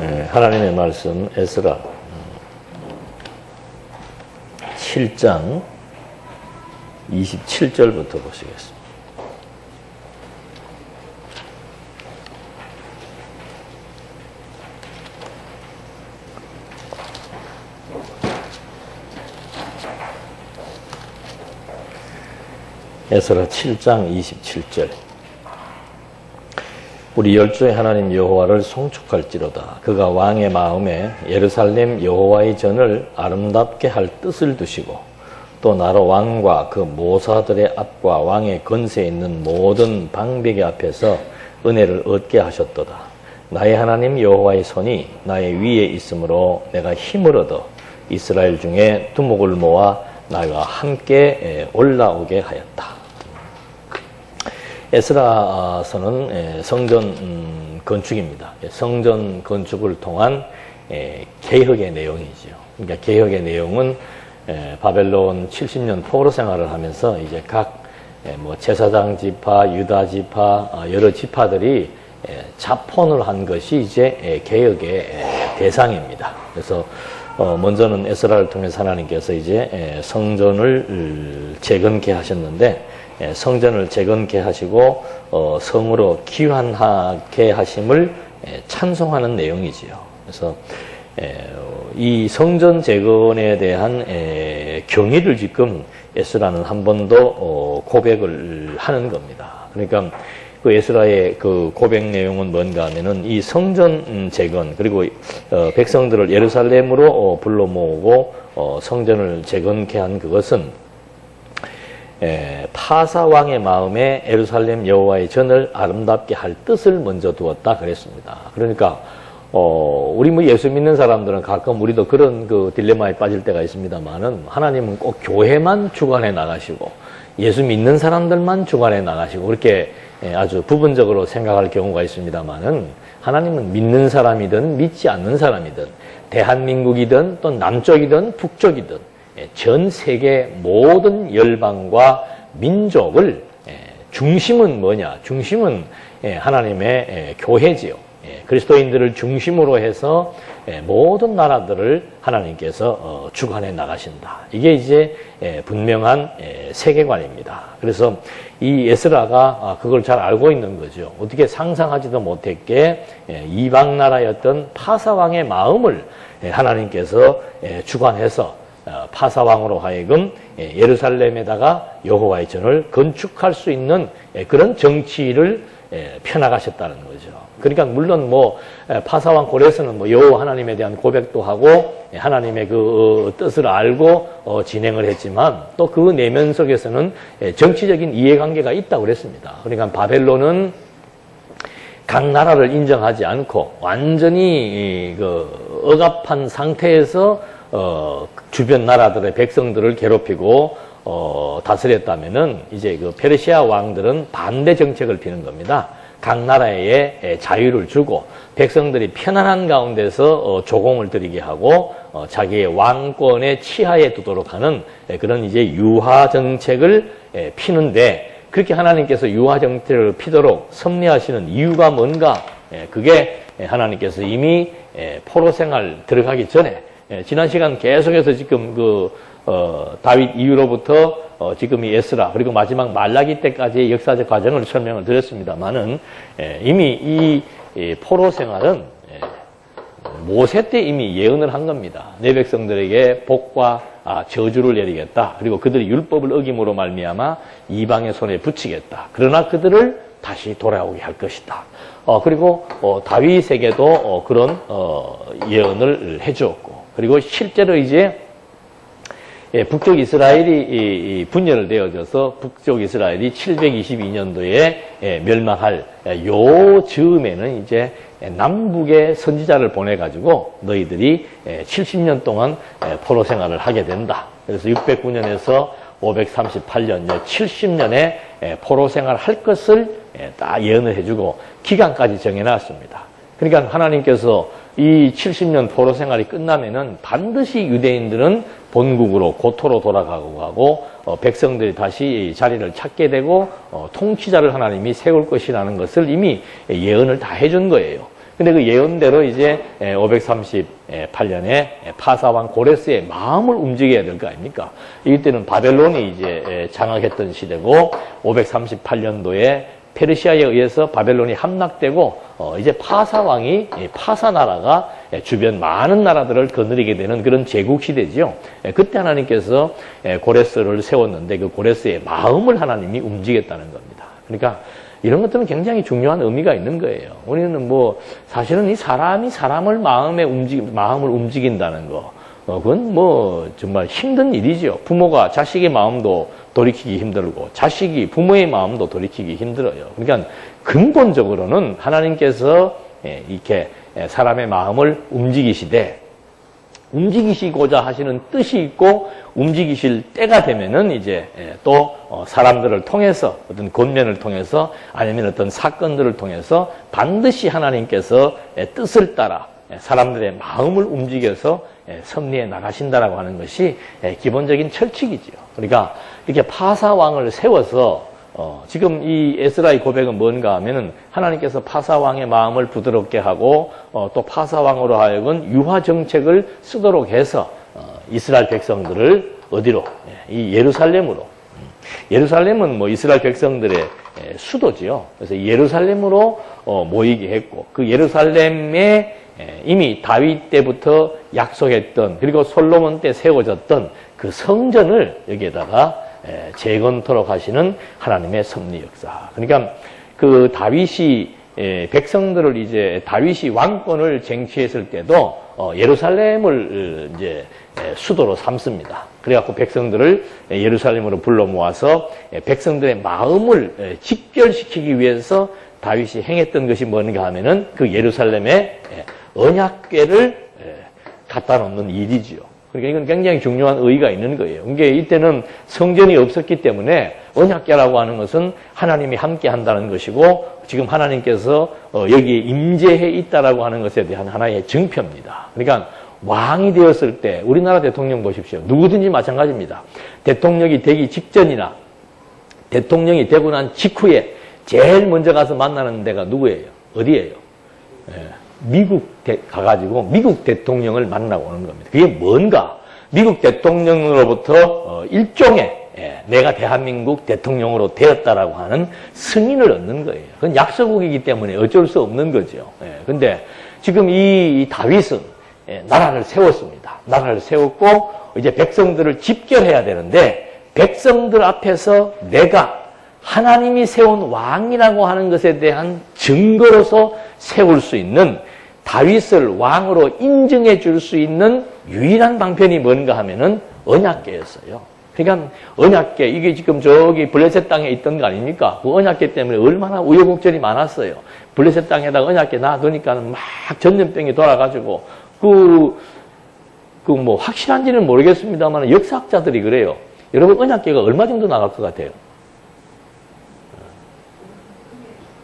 하나님의 말씀 에스라 7장 27절부터 보시겠습니다. 에스라 7장 27절. 우리 열조의 하나님 여호와를 송축할지로다. 그가 왕의 마음에 예루살렘 여호와의 전을 아름답게 할 뜻을 두시고 또 나로 왕과 그 모사들의 앞과 왕의 건세에 있는 모든 방백의 앞에서 은혜를 얻게 하셨도다. 나의 하나님 여호와의 손이 나의 위에 있으므로 내가 힘을 얻어 이스라엘 중에 두목을 모아 나와 함께 올라오게 하였다. 에스라서는 성전 건축입니다. 성전 건축을 통한 개혁의 내용이죠. 그러니까 개혁의 내용은 바벨론 70년 포로 생활을 하면서 이제 각 제사장 지파, 유다 지파, 여러 지파들이 자폰을 한 것이 이제 개혁의 대상입니다. 그래서 먼저는 에스라를 통해서 하나님께서 이제 성전을 재건케 하셨는데, 성전을 재건케 하시고 성으로 귀환하게 하심을 찬송하는 내용이지요. 그래서 이 성전 재건에 대한 경위를 지금 에스라는 한 번 더 고백을 하는 겁니다. 그러니까 그 에스라의 그 고백 내용은 뭔가 하면은 이 성전 재건, 그리고 백성들을 예루살렘으로 불러 모으고 성전을 재건케 한 그것은 파사 왕의 마음에 예루살렘 여호와의 전을 아름답게 할 뜻을 먼저 두었다 그랬습니다. 그러니까 우리 예수 믿는 사람들은 가끔 우리도 그런 그 딜레마에 빠질 때가 있습니다만은, 하나님은 꼭 교회만 주관해 나가시고 예수 믿는 사람들만 주관해 나가시고 그렇게 아주 부분적으로 생각할 경우가 있습니다만은, 하나님은 믿는 사람이든 믿지 않는 사람이든 대한민국이든 또 남쪽이든 북쪽이든 전 세계 모든 열방과 민족을 중심은 뭐냐? 중심은 하나님의 교회지요. 그리스도인들을 중심으로 해서 모든 나라들을 하나님께서 주관해 나가신다. 이게 이제 분명한 세계관입니다. 그래서 이 에스라가 그걸 잘 알고 있는 거죠. 어떻게 상상하지도 못했게 이방 나라였던 파사왕의 마음을 하나님께서 주관해서 파사왕으로 하여금 예루살렘에다가 여호와의 전을 건축할 수 있는 그런 정치를 펴나가셨다는 거죠. 그러니까 물론 파사왕 고레스는 여호와 하나님에 대한 고백도 하고 하나님의 그 뜻을 알고 진행을 했지만, 또 그 내면 속에서는 정치적인 이해관계가 있다고 그랬습니다. 그러니까 바벨론은 각 나라를 인정하지 않고 완전히 그 억압한 상태에서 주변 나라들의 백성들을 괴롭히고 다스렸다면은, 이제 그 페르시아 왕들은 반대 정책을 피는 겁니다. 각 나라에 자유를 주고 백성들이 편안한 가운데서 조공을 드리게 하고 자기의 왕권의 치하에 두도록 하는 그런 이제 유화 정책을 피는데, 그렇게 하나님께서 유화 정책을 피도록 섭리하시는 이유가 뭔가? 그게 하나님께서 이미 포로 생활 들어가기 전에, 지난 시간 계속해서 지금 다윗 이후로부터 지금 이 에스라, 그리고 마지막 말라기 때까지의 역사적 과정을 설명을 드렸습니다만은, 이미 이 포로 생활은 모세 때 이미 예언을 한 겁니다. 내 백성들에게 복과 저주를 내리겠다. 그리고 그들이 율법을 어김으로 말미암아 이방의 손에 붙이겠다. 그러나 그들을 다시 돌아오게 할 것이다. 그리고 다윗에게도 그런 예언을 해주었고, 그리고 실제로 이제 북쪽 이스라엘이 분열을 되어져서 북쪽 이스라엘이 722년도에 멸망할 요 즈음에는 이제 남북의 선지자를 보내가지고 너희들이 70년 동안 포로 생활을 하게 된다. 그래서 609년에서 538년, 70년에 포로 생활을 할 것을 다 예언을 해주고 기간까지 정해놨습니다. 그러니까 하나님께서 이 70년 포로 생활이 끝나면은 반드시 유대인들은 본국으로 고토로 돌아가고 하고 백성들이 다시 자리를 찾게 되고 통치자를 하나님이 세울 것이라는 것을 이미 예언을 다 해준 거예요. 근데 그 예언대로 이제 538년에 파사왕 고레스의 마음을 움직여야 될 거 아닙니까? 이때는 바벨론이 이제 장악했던 시대고 538년도에 페르시아에 의해서 바벨론이 함락되고 이제 파사왕이 파사 나라가 주변 많은 나라들을 거느리게 되는 그런 제국 시대지요. 그때 하나님께서 고레스를 세웠는데 그 고레스의 마음을 하나님이 움직였다는 겁니다. 그러니까 이런 것들은 굉장히 중요한 의미가 있는 거예요. 우리는 뭐 사실은 이 사람이 사람을 마음을 움직인다는 거, 그건 뭐 정말 힘든 일이죠. 부모가 자식의 마음도 돌이키기 힘들고 자식이 부모의 마음도 돌이키기 힘들어요. 그러니까 근본적으로는 하나님께서 이렇게 사람의 마음을 움직이시고자 하시는 뜻이 있고 움직이실 때가 되면은 이제 또 사람들을 통해서 어떤 권면을 통해서 아니면 어떤 사건들을 통해서 반드시 하나님께서 뜻을 따라 사람들의 마음을 움직여서 섭리해 나가신다라고 하는 것이 기본적인 철칙이지요. 그러니까 이렇게 파사왕을 세워서 지금 이 에스라의 고백은 뭔가 하면은 하나님께서 파사왕의 마음을 부드럽게 하고 또 파사왕으로 하여금 유화 정책을 쓰도록 해서 이스라엘 백성들을 어디로? 이 예루살렘으로. 예루살렘은 뭐 이스라엘 백성들의 수도지요. 그래서 예루살렘으로 모이게 했고 그 예루살렘에 이미 다윗 때부터 약속했던 그리고 솔로몬 때 세워졌던 그 성전을 여기에다가 재건토록 하시는 하나님의 섭리 역사. 그러니까 그 다윗이 백성들을 이제 다윗이 왕권을 쟁취했을 때도 예루살렘을 이제 수도로 삼습니다. 그래갖고 백성들을 예루살렘으로 불러 모아서 백성들의 마음을 직결시키기 위해서 다윗이 행했던 것이 뭔가 하면은 그 예루살렘에 언약궤를 갖다 놓는 일이지요. 그러니까 이건 굉장히 중요한 의의가 있는 거예요. 그러니까 이때는 성전이 없었기 때문에 언약궤라고 하는 것은 하나님이 함께 한다는 것이고 지금 하나님께서 여기에 임재해 있다라고 하는 것에 대한 하나의 증표입니다. 그러니까 왕이 되었을 때 우리나라 대통령 보십시오. 누구든지 마찬가지입니다. 대통령이 되기 직전이나 대통령이 되고 난 직후에 제일 먼저 가서 만나는 데가 누구예요? 어디예요? 미국 가가지고 미국 대통령을 만나고 오는 겁니다. 그게 뭔가? 미국 대통령으로부터 일종의 내가 대한민국 대통령으로 되었다라고 하는 승인을 얻는 거예요. 그건 약소국이기 때문에 어쩔 수 없는 거죠. 근데 지금 이 다윗은 나라를 세웠습니다. 나라를 세웠고 이제 백성들을 집결해야 되는데 백성들 앞에서 내가 하나님이 세운 왕이라고 하는 것에 대한 증거로서 세울 수 있는 다윗을 왕으로 인정해 줄 수 있는 유일한 방편이 뭔가 하면은 언약궤였어요. 그러니까 언약궤, 이게 지금 저기 블레셋 땅에 있던 거 아닙니까? 그 언약궤 때문에 얼마나 우여곡절이 많았어요. 블레셋 땅에다가 언약궤 놔두니까는 막 전염병이 돌아가지고 뭐 확실한지는 모르겠습니다만 역사학자들이 그래요. 여러분 언약궤가 얼마 정도 나갈 것 같아요?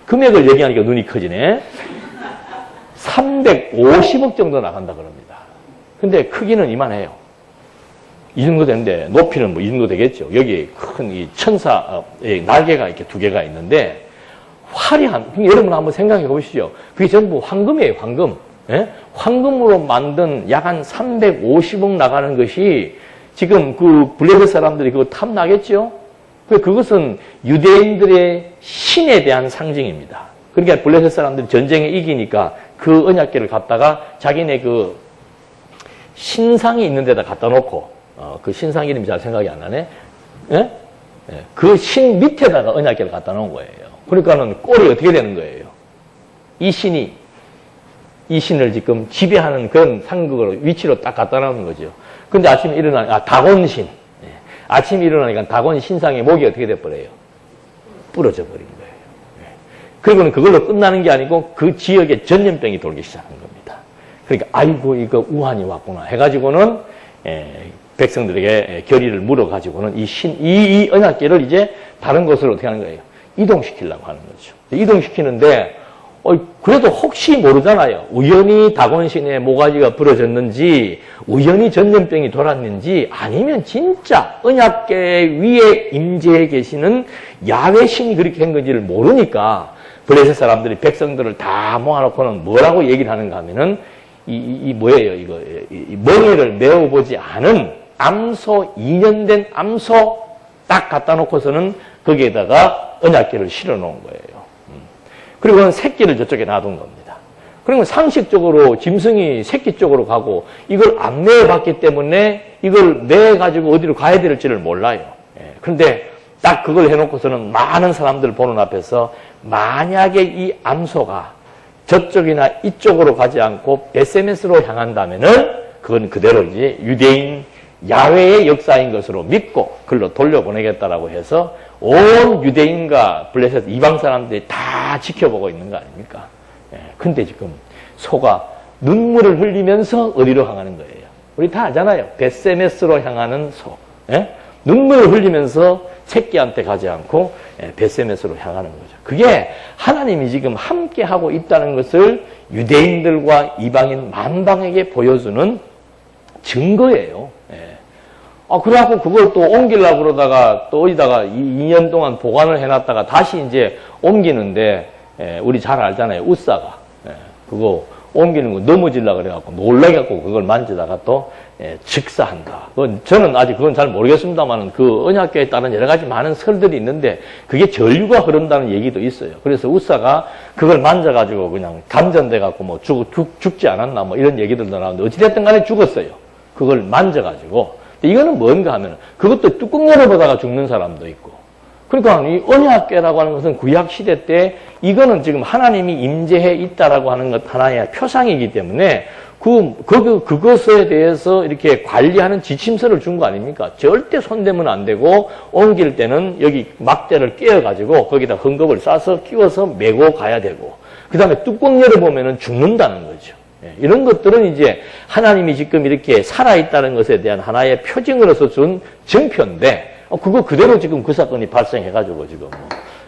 금액을 얘기하니까 눈이 커지네. 350억 정도 나간다 그럽니다. 근데 크기는 이만해요. 이 정도 되는데 높이는 뭐 이 정도 되겠죠. 여기 큰 이 천사 날개가 이렇게 두 개가 있는데 화려한, 여러분 한번 생각해 보시죠. 그게 전부 황금이에요, 황금. 예? 황금으로 만든 약 한 350억 나가는 것이 지금 그 블레셋 사람들이 그거 탐나겠죠? 그것은 유대인들의 신에 대한 상징입니다. 그러니까 블레셋 사람들이 전쟁에 이기니까 그 언약궤를 갖다가 자기네 그 신상이 있는 데다 갖다 놓고, 그 신상 이름이 잘 생각이 안 나네? 예? 그 신 밑에다가 언약궤를 갖다 놓은 거예요. 그러니까는 꼴이 어떻게 되는 거예요? 이 신을 지금 지배하는 그런 상극으로, 위치로 딱 갖다 놓는 거죠. 근데 아침에 다곤신. 아침에 일어나니까 다곤 신상의 목이 어떻게 돼버려요? 부러져 버린 거예요. 그리고는 그걸로 끝나는 게 아니고 그 지역에 전염병이 돌기 시작한 겁니다. 그러니까 아이고 이거 우한이 왔구나 해가지고는 백성들에게 결의를 물어가지고는 이 언약궤를 이제 다른 곳으로 어떻게 하는 거예요? 이동시키려고 하는 거죠. 이동시키는데 그래도 혹시 모르잖아요. 우연히 다곤신의 모가지가 부러졌는지 우연히 전염병이 돌았는지 아니면 진짜 언약궤 위에 임재해 계시는 야훼 신이 그렇게 한 건지를 모르니까 블레셋 사람들이 백성들을 다 모아놓고는 뭐라고 얘기를 하는가 하면은 뭐예요, 이거. 이 멍에를 메어보지 않은 암소, 2년 된 암소 딱 갖다 놓고서는 거기에다가 언약궤를 실어 놓은 거예요. 그리고 새끼를 저쪽에 놔둔 겁니다. 그러면 상식적으로 짐승이 새끼 쪽으로 가고 이걸 안 메어봤기 때문에 이걸 메어가지고 어디로 가야 될지를 몰라요. 그런데 딱 그걸 해놓고서는 많은 사람들 보는 앞에서 만약에 이 암소가 저쪽이나 이쪽으로 가지 않고 베세메스로 향한다면은 그건 그대로 이제 유대인 야훼의 역사인 것으로 믿고 글로 돌려보내겠다라고 해서 온 유대인과 블레셋 이방 사람들이 다 지켜보고 있는 거 아닙니까? 근데 지금 소가 눈물을 흘리면서 어디로 향하는 거예요? 우리 다 알잖아요. 베세메스로 향하는 소. 눈물을 흘리면서 새끼한테 가지 않고 베세메스로 향하는 거죠. 그게 하나님이 지금 함께하고 있다는 것을 유대인들과 이방인 만방에게 보여주는 증거예요. 그래갖고 그걸 또 옮기려고 그러다가 또 어디다가 2년 동안 보관을 해놨다가 다시 이제 옮기는데, 우리 잘 알잖아요. 우사가. 그거 옮기는 거 넘어지려고 그래갖고 놀라갖고 그걸 만지다가 또 즉사한다. 저는 아직 그건 잘 모르겠습니다만 그 언약궤에 따른 여러 가지 많은 설들이 있는데 그게 전류가 흐른다는 얘기도 있어요. 그래서 우사가 그걸 만져가지고 그냥 감전돼갖고 뭐 죽지 않았나 뭐 이런 얘기들도 나오는데 어찌됐든 간에 죽었어요. 그걸 만져가지고. 이거는 뭔가 하면 그것도 뚜껑 열어보다가 죽는 사람도 있고. 그러니까 이 언약궤라고 하는 것은 구약 시대 때 이거는 지금 하나님이 임재해 있다라고 하는 것 하나의 표상이기 때문에 그것에 대해서 이렇게 관리하는 지침서를 준 거 아닙니까? 절대 손대면 안 되고 옮길 때는 여기 막대를 끼워가지고 거기다 헝겊을 싸서 끼워서 메고 가야 되고 그 다음에 뚜껑 열어보면은 죽는다는 거죠. 이런 것들은 이제 하나님이 지금 이렇게 살아있다는 것에 대한 하나의 표징으로서 준 증표인데 그거 그대로 지금 그 사건이 발생해가지고 지금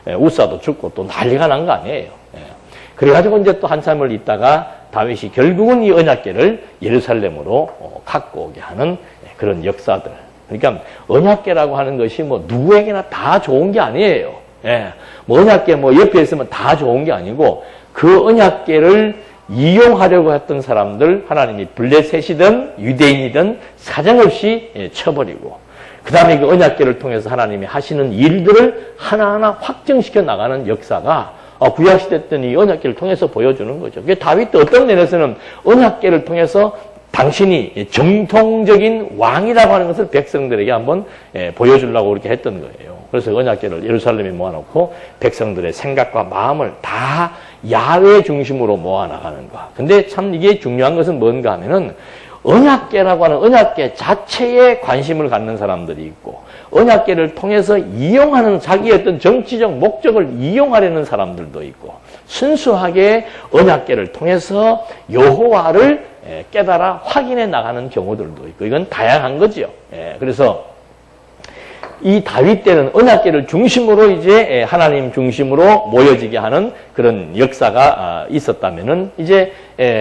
우사도 죽고 또 난리가 난 거 아니에요. 그래가지고 이제 또 한참을 있다가 다윗이 결국은 이 언약궤를 예루살렘으로 갖고 오게 하는 그런 역사들. 그러니까 언약궤라고 하는 것이 뭐 누구에게나 다 좋은 게 아니에요. 뭐 언약궤 뭐 옆에 있으면 다 좋은 게 아니고 그 언약궤를 이용하려고 했던 사람들 하나님이 블레셋이든 유대인이든 사정없이 쳐버리고 그 다음에 그 언약궤를 통해서 하나님이 하시는 일들을 하나하나 확정시켜 나가는 역사가 구약시대 때는 이 언약궤를 통해서 보여주는 거죠. 다윗도 어떤 면에서는 언약궤를 통해서 당신이 정통적인 왕이라고 하는 것을 백성들에게 한번 보여주려고 그렇게 했던 거예요. 그래서 언약궤를 예루살렘에 모아놓고 백성들의 생각과 마음을 다 야훼 중심으로 모아나가는 거. 근데 참 이게 중요한 것은 뭔가 하면은 언약궤라고 하는 언약궤 자체에 관심을 갖는 사람들이 있고 언약궤를 통해서 이용하는 자기의 어떤 정치적 목적을 이용하려는 사람들도 있고 순수하게 언약궤를 통해서 여호와를 깨달아 확인해 나가는 경우들도 있고 이건 다양한 거죠. 그래서 이 다윗 때는 언약궤를 중심으로 이제 하나님 중심으로 모여지게 하는 그런 역사가 있었다면은 이제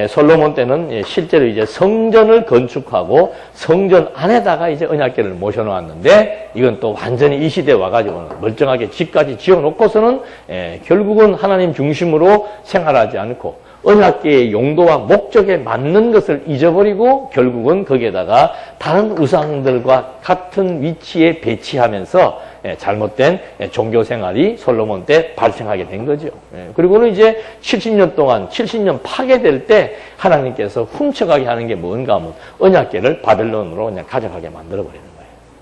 솔로몬 때는 실제로 이제 성전을 건축하고 성전 안에다가 이제 언약궤를 모셔놓았는데 이건 또 완전히 이 시대에 와가지고는 멀쩡하게 집까지 지어놓고서는 결국은 하나님 중심으로 생활하지 않고 언약궤의 용도와 목적에 맞는 것을 잊어버리고 결국은 거기에다가 다른 우상들과 같은 위치에 배치하면서 잘못된 종교 생활이 솔로몬 때 발생하게 된 거죠. 그리고는 이제 70년 동안 70년 파괴될 때 하나님께서 훔쳐가게 하는 게 뭔가 하면 언약궤를 바벨론으로 그냥 가져가게 만들어버리는 거예요.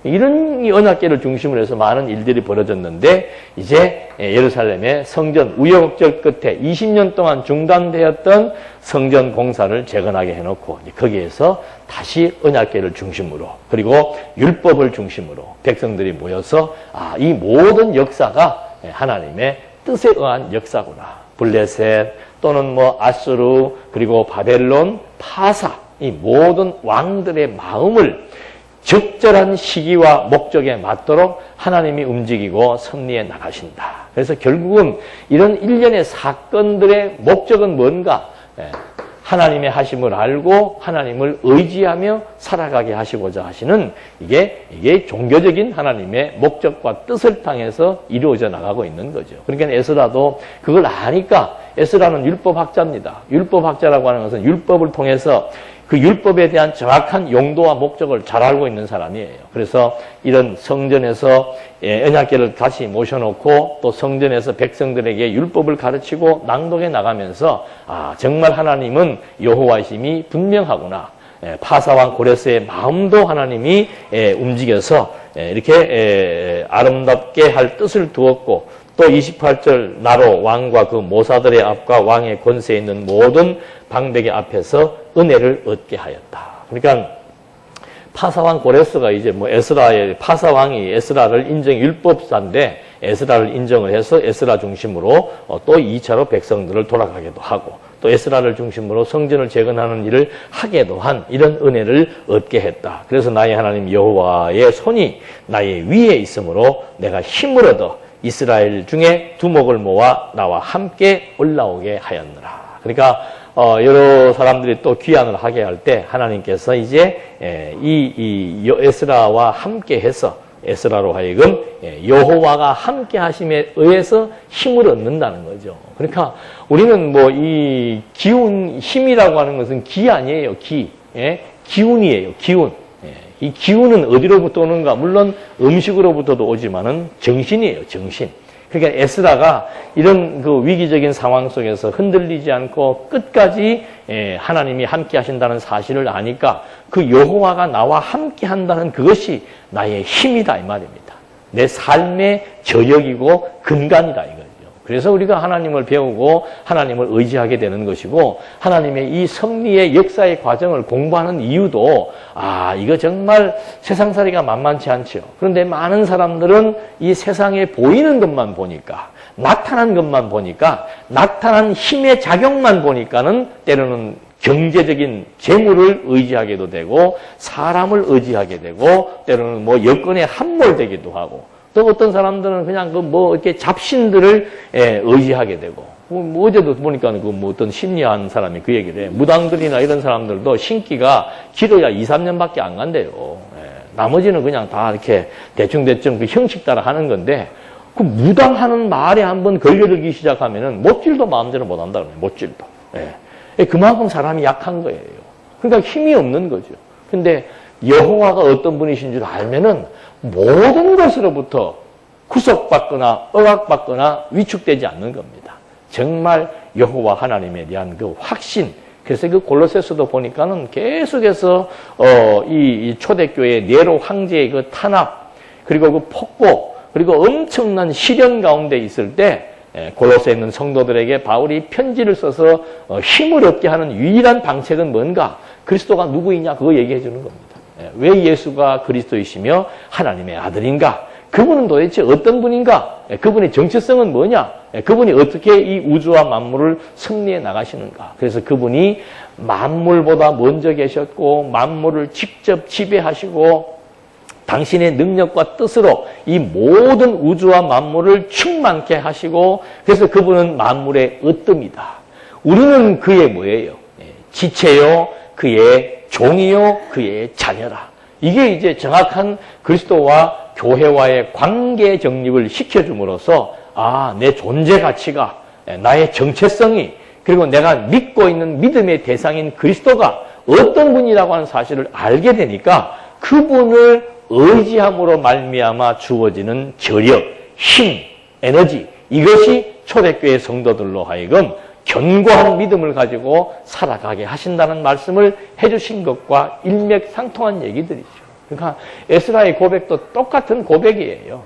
이런 언약궤를 중심으로 해서 많은 일들이 벌어졌는데 이제 예루살렘의 성전 우여곡절 끝에 20년 동안 중단되었던 성전 공사를 재건하게 해놓고 거기에서 다시 언약궤를 중심으로 그리고 율법을 중심으로 백성들이 모여서 이 모든 역사가 하나님의 뜻에 의한 역사구나. 블레셋 또는 뭐 아수르 그리고 바벨론 파사 이 모든 왕들의 마음을 적절한 시기와 목적에 맞도록 하나님이 움직이고 섭리해 나가신다. 그래서 결국은 이런 일련의 사건들의 목적은 뭔가? 하나님의 하심을 알고 하나님을 의지하며 살아가게 하시고자 하시는 이게 종교적인 하나님의 목적과 뜻을 향해서 이루어져 나가고 있는 거죠. 그러니까 에스라도 그걸 아니까 에스라는 율법학자입니다. 율법학자라고 하는 것은 율법을 통해서 그 율법에 대한 정확한 용도와 목적을 잘 알고 있는 사람이에요. 그래서 이런 성전에서 언약궤를 다시 모셔놓고 또 성전에서 백성들에게 율법을 가르치고 낭독해 나가면서 정말 하나님은 여호와이심이 분명하구나. 파사왕 고레스의 마음도 하나님이 움직여서 이렇게 아름답게 할 뜻을 두었고 또 28절 나로 왕과 그 모사들의 앞과 왕의 권세에 있는 모든 방백의 앞에서 은혜를 얻게 하였다. 그러니까 파사왕 고레스가 이제 에스라의 파사왕이 에스라를 율법사인데 에스라를 인정을 해서 에스라 중심으로 또 2차로 백성들을 돌아가게도 하고 또 에스라를 중심으로 성전을 재건하는 일을 하게도 한 이런 은혜를 얻게 했다. 그래서 나의 하나님 여호와의 손이 나의 위에 있으므로 내가 힘을 얻어 이스라엘 중에 두목을 모아 나와 함께 올라오게 하였느라. 그러니까 여러 사람들이 또 귀환을 하게 할 때 하나님께서 이제 이 에스라와 함께 해서 에스라로 하여금 여호와가 함께 하심에 의해서 힘을 얻는다는 거죠. 그러니까 우리는 이 기운, 힘이라고 하는 것은 기 아니에요. 기운이에요. 기운. 이 기운은 어디로부터 오는가? 물론 음식으로부터도 오지만은 정신이에요. 정신. 그러니까 에스라가 이런 그 위기적인 상황 속에서 흔들리지 않고 끝까지 하나님이 함께 하신다는 사실을 아니까 그 여호와가 나와 함께 한다는 그것이 나의 힘이다 이 말입니다. 내 삶의 저력이고 근간이다 이거죠. 그래서 우리가 하나님을 배우고 하나님을 의지하게 되는 것이고 하나님의 이 섭리의 역사의 과정을 공부하는 이유도 이거 정말 세상살이가 만만치 않죠. 그런데 많은 사람들은 이 세상에 보이는 것만 보니까 나타난 것만 보니까 나타난 힘의 작용만 보니까는 때로는 경제적인 재물을 의지하게도 되고 사람을 의지하게 되고 때로는 여건에 함몰되기도 하고 또 어떤 사람들은 그냥 이렇게 잡신들을 의지하게 되고 어제도 보니까 어떤 심리한 사람이 그 얘기를 해. 무당들이나 이런 사람들도 신기가 길어야 2, 3년밖에 안 간대요. 나머지는 그냥 다 이렇게 대충대충 그 형식 따라 하는 건데 그 무당하는 말에 한번 걸려들기 시작하면은 못질도 마음대로 못 한다 그래요. 못질도. 그만큼 사람이 약한 거예요. 그러니까 힘이 없는 거죠. 근데 여호와가 어떤 분이신 줄 알면은 모든 것으로부터 구속받거나 억압받거나 위축되지 않는 겁니다. 정말 여호와 하나님에 대한 그 확신. 그래서 그 골로새서도 보니까는 계속해서 이 초대교회 네로 황제의 그 탄압 그리고 그 폭고 그리고 엄청난 시련 가운데 있을 때 골로새에 있는 성도들에게 바울이 편지를 써서 힘을 얻게 하는 유일한 방책은 뭔가? 그리스도가 누구이냐 그거 얘기해 주는 겁니다. 왜 예수가 그리스도이시며 하나님의 아들인가? 그분은 도대체 어떤 분인가? 그분의 정체성은 뭐냐? 그분이 어떻게 이 우주와 만물을 섭리해 나가시는가? 그래서 그분이 만물보다 먼저 계셨고 만물을 직접 지배하시고 당신의 능력과 뜻으로 이 모든 우주와 만물을 충만케 하시고 그래서 그분은 만물의 으뜸이다. 우리는 그의 뭐예요? 지체요, 그의 종이요, 그의 자녀라. 이게 이제 정확한 그리스도와 교회와의 관계 정립을 시켜줌으로써 내 존재 가치가 나의 정체성이 그리고 내가 믿고 있는 믿음의 대상인 그리스도가 어떤 분이라고 하는 사실을 알게 되니까 그분을 의지함으로 말미암아 주어지는 저력, 힘, 에너지 이것이 초대교회 성도들로 하여금 견고한 믿음을 가지고 살아가게 하신다는 말씀을 해주신 것과 일맥상통한 얘기들이죠. 그러니까 에스라의 고백도 똑같은 고백이에요.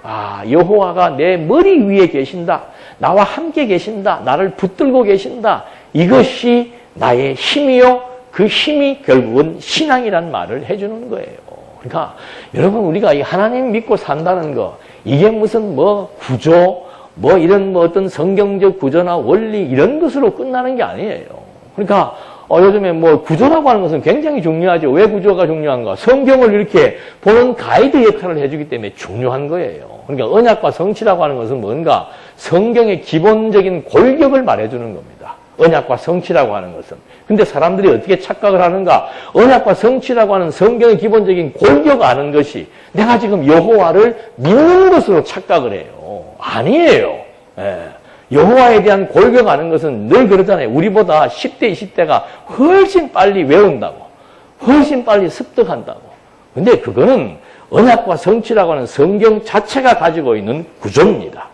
여호와가 내 머리 위에 계신다. 나와 함께 계신다. 나를 붙들고 계신다. 이것이 나의 힘이요. 그 힘이 결국은 신앙이란 말을 해주는 거예요. 그러니까 여러분 우리가 이 하나님 믿고 산다는 거 이게 무슨 구조 이런 어떤 성경적 구조나 원리 이런 것으로 끝나는 게 아니에요. 그러니까 요즘에 구조라고 하는 것은 굉장히 중요하죠. 왜 구조가 중요한가? 성경을 이렇게 보는 가이드 역할을 해주기 때문에 중요한 거예요. 그러니까 언약과 성취라고 하는 것은 뭔가? 성경의 기본적인 골격을 말해주는 겁니다. 언약과 성취라고 하는 것은. 근데 사람들이 어떻게 착각을 하는가? 언약과 성취라고 하는 성경의 기본적인 골격 아는 것이 내가 지금 여호와를 믿는 것으로 착각을 해요. 아니에요. 예. 여호와에 대한 골격 아는 것은 늘 그러잖아요. 우리보다 10대, 20대가 훨씬 빨리 외운다고. 훨씬 빨리 습득한다고. 근데 그거는 언약과 성취라고 하는 성경 자체가 가지고 있는 구조입니다.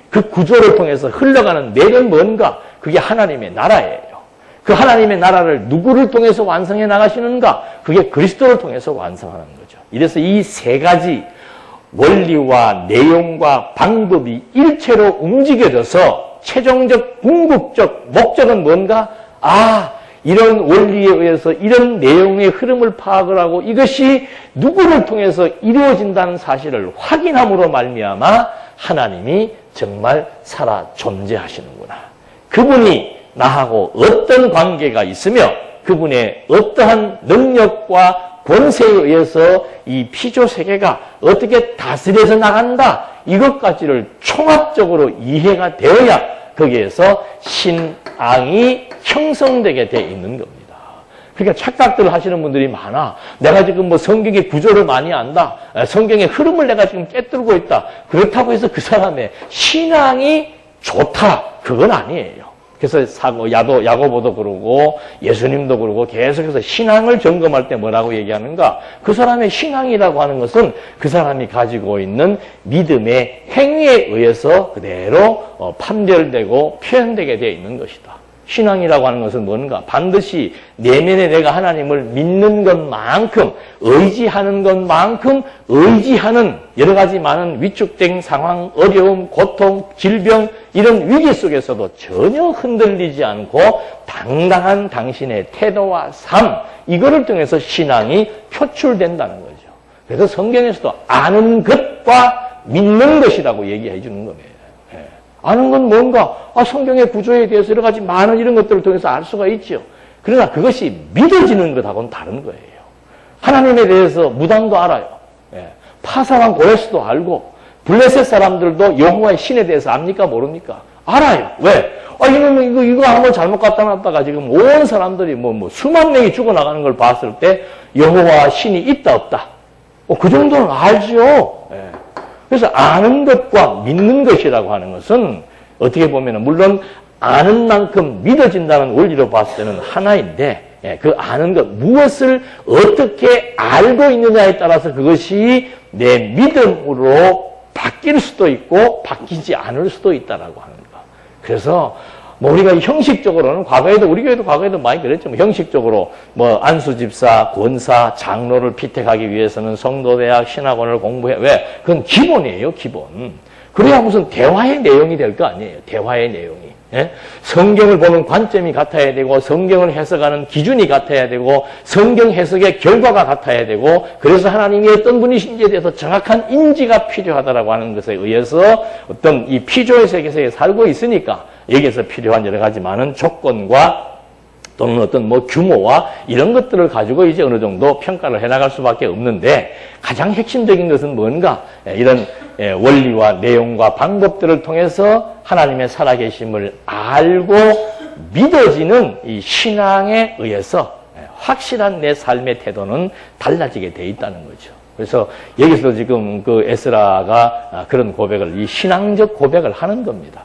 그 구조를 통해서 흘러가는 내면 뭔가? 그게 하나님의 나라예요. 그 하나님의 나라를 누구를 통해서 완성해 나가시는가? 그게 그리스도를 통해서 완성하는 거죠. 이래서 이 세 가지 원리와 내용과 방법이 일체로 움직여져서 최종적 궁극적 목적은 뭔가? 이런 원리에 의해서 이런 내용의 흐름을 파악을 하고 이것이 누구를 통해서 이루어진다는 사실을 확인함으로 말미암아 하나님이 정말 살아 존재하시는구나. 그분이 나하고 어떤 관계가 있으며 그분의 어떠한 능력과 권세에 의해서 이 피조 세계가 어떻게 다스려져 나간다. 이것까지를 총합적으로 이해가 되어야 거기에서 신앙이 형성되게 돼 있는 겁니다. 그러니까 착각들을 하시는 분들이 많아. 내가 지금 뭐 성경의 구조를 많이 안다. 성경의 흐름을 내가 지금 깨뜨리고 있다. 그렇다고 해서 그 사람의 신앙이 좋다. 그건 아니에요. 그래서 야고보도 그러고 예수님도 그러고 계속해서 신앙을 점검할 때 뭐라고 얘기하는가? 그 사람의 신앙이라고 하는 것은 그 사람이 가지고 있는 믿음의 행위에 의해서 그대로 판별되고 표현되게 되어 있는 것이다. 신앙이라고 하는 것은 뭔가? 반드시 내면에 내가 하나님을 믿는 것만큼, 의지하는 것만큼, 의지하는 여러 가지 많은 위축된 상황, 어려움, 고통, 질병, 이런 위기 속에서도 전혀 흔들리지 않고 당당한 당신의 태도와 삶, 이거를 통해서 신앙이 표출된다는 거죠. 그래서 성경에서도 아는 것과 믿는 것이라고 얘기해 주는 거예요. 아는 건 뭔가? 성경의 구조에 대해서 여러 가지 많은 이런 것들을 통해서 알 수가 있죠. 그러나 그것이 믿어지는 것하고는 다른 거예요. 하나님에 대해서 무당도 알아요. 파사왕 고레스도 알고, 블레셋 사람들도 여호와의 신에 대해서 압니까? 모릅니까? 알아요. 왜? 이거 한번 잘못 갖다 놨다가 지금 온 사람들이 수만 명이 죽어나가는 걸 봤을 때 여호와 신이 있다, 없다. 그 정도는 알죠. 그래서 아는 것과 믿는 것이라고 하는 것은 어떻게 보면 물론 아는 만큼 믿어진다는 원리로 봤을 때는 하나인데 그 아는 것, 무엇을 어떻게 알고 있느냐에 따라서 그것이 내 믿음으로 바뀔 수도 있고 바뀌지 않을 수도 있다라고 하는 거. 그래서 우리가 형식적으로는 우리 교회도 과거에도 많이 그랬죠. 형식적으로 안수집사, 권사, 장로를 피택하기 위해서는 성도대학, 신학원을 공부해. 왜? 그건 기본이에요, 기본. 그래야 무슨 대화의 내용이 될 거 아니에요. 대화의 내용이. 성경을 보는 관점이 같아야 되고, 성경을 해석하는 기준이 같아야 되고, 성경 해석의 결과가 같아야 되고, 그래서 하나님이 어떤 분이신지에 대해서 정확한 인지가 필요하다라고 하는 것에 의해서 어떤 이 피조의 세계에 살고 있으니까 여기에서 필요한 여러 가지 많은 조건과 또는 어떤 규모와 이런 것들을 가지고 이제 어느 정도 평가를 해나갈 수밖에 없는데 가장 핵심적인 것은 뭔가? 이런 원리와 내용과 방법들을 통해서 하나님의 살아계심을 알고 믿어지는 이 신앙에 의해서 확실한 내 삶의 태도는 달라지게 돼 있다는 거죠. 그래서 여기서 지금 그 에스라가 그런 고백을, 이 신앙적 고백을 하는 겁니다.